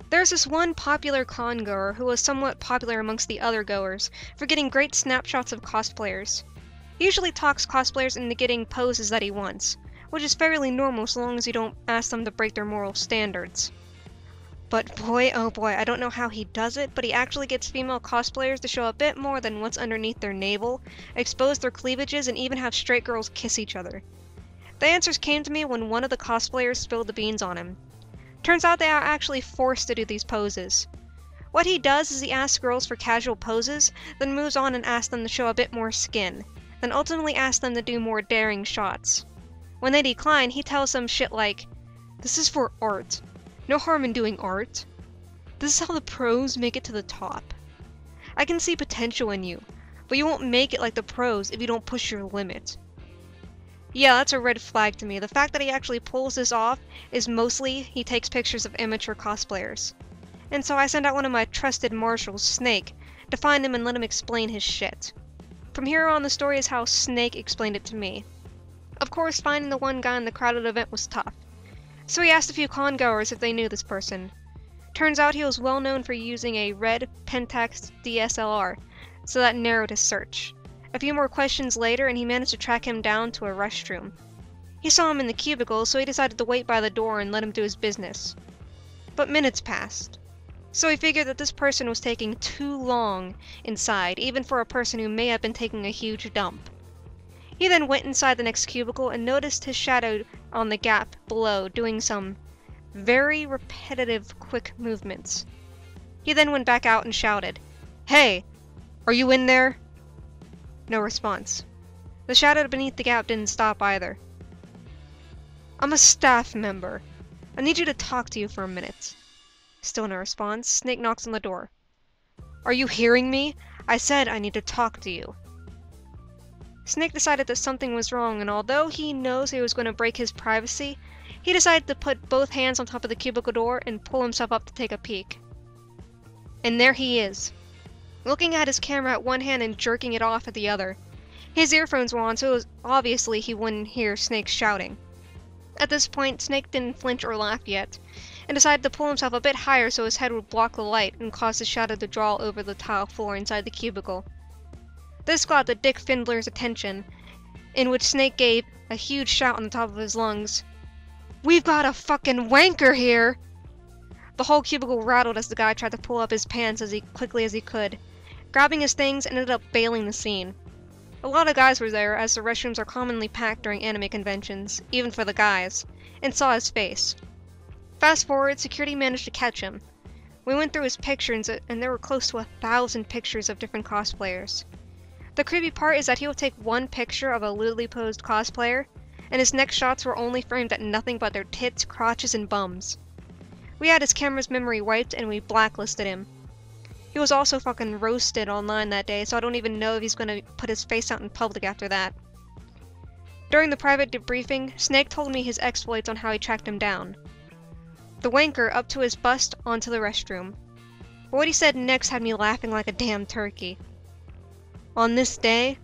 There's this one popular con goer who was somewhat popular amongst the other goers for getting great snapshots of cosplayers. He usually talks cosplayers into getting poses that he wants, which is fairly normal so long as you don't ask them to break their moral standards. But boy, oh boy, I don't know how he does it, but he actually gets female cosplayers to show a bit more than what's underneath their navel, expose their cleavages, and even have straight girls kiss each other. The answers came to me when one of the cosplayers spilled the beans on him. Turns out they are actually forced to do these poses. What he does is he asks girls for casual poses, then moves on and asks them to show a bit more skin, then ultimately asks them to do more daring shots. When they decline, he tells them shit like, "This is for art. No harm in doing art. This is how the pros make it to the top. I can see potential in you, but you won't make it like the pros if you don't push your limit." Yeah, that's a red flag to me. The fact that he actually pulls this off is mostly he takes pictures of amateur cosplayers. And so I sent out one of my trusted marshals, Snake, to find him and let him explain his shit. From here on, the story is how Snake explained it to me. Of course, finding the one guy in the crowded event was tough. So he asked a few con-goers if they knew this person. Turns out he was well known for using a red Pentax DSLR, so that narrowed his search. A few more questions later and he managed to track him down to a restroom. He saw him in the cubicle, so he decided to wait by the door and let him do his business. But minutes passed. So he figured that this person was taking too long inside, even for a person who may have been taking a huge dump. He then went inside the next cubicle and noticed his shadow on the gap below doing some very repetitive quick movements. He then went back out and shouted, "Hey! Are you in there?" No response. The shadow beneath the gap didn't stop either. "I'm a staff member. I need you to talk to you for a minute." Still no response. Snake knocks on the door. "Are you hearing me? I said I need to talk to you." Snake decided that something was wrong, and although he knows he was going to break his privacy, he decided to put both hands on top of the cubicle door and pull himself up to take a peek. And there he is, looking at his camera at one hand and jerking it off at the other. His earphones were on, so it was obviously he wouldn't hear Snake shouting. At this point, Snake didn't flinch or laugh yet, and decided to pull himself a bit higher so his head would block the light and cause the shadow to draw over the tile floor inside the cubicle. This got the Dick Findler's attention, in which Snake gave a huge shout on the top of his lungs. "We've got a fucking wanker here!" The whole cubicle rattled as the guy tried to pull up his pants as quickly as he could. Grabbing his things, and ended up bailing the scene. A lot of guys were there, as the restrooms are commonly packed during anime conventions, even for the guys, and saw his face. Fast forward, security managed to catch him. We went through his pictures, and there were close to 1,000 pictures of different cosplayers. The creepy part is that he will take one picture of a lewdly posed cosplayer, and his next shots were only framed at nothing but their tits, crotches, and bums. We had his camera's memory wiped, and we blacklisted him. He was also fucking roasted online that day, so I don't even know if he's gonna put his face out in public after that. During the private debriefing, Snake told me his exploits on how he tracked him down. The wanker up to his bust onto the restroom. But what he said next had me laughing like a damn turkey. On this day,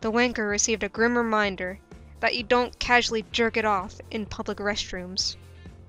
the wanker received a grim reminder that you don't casually jerk it off in public restrooms.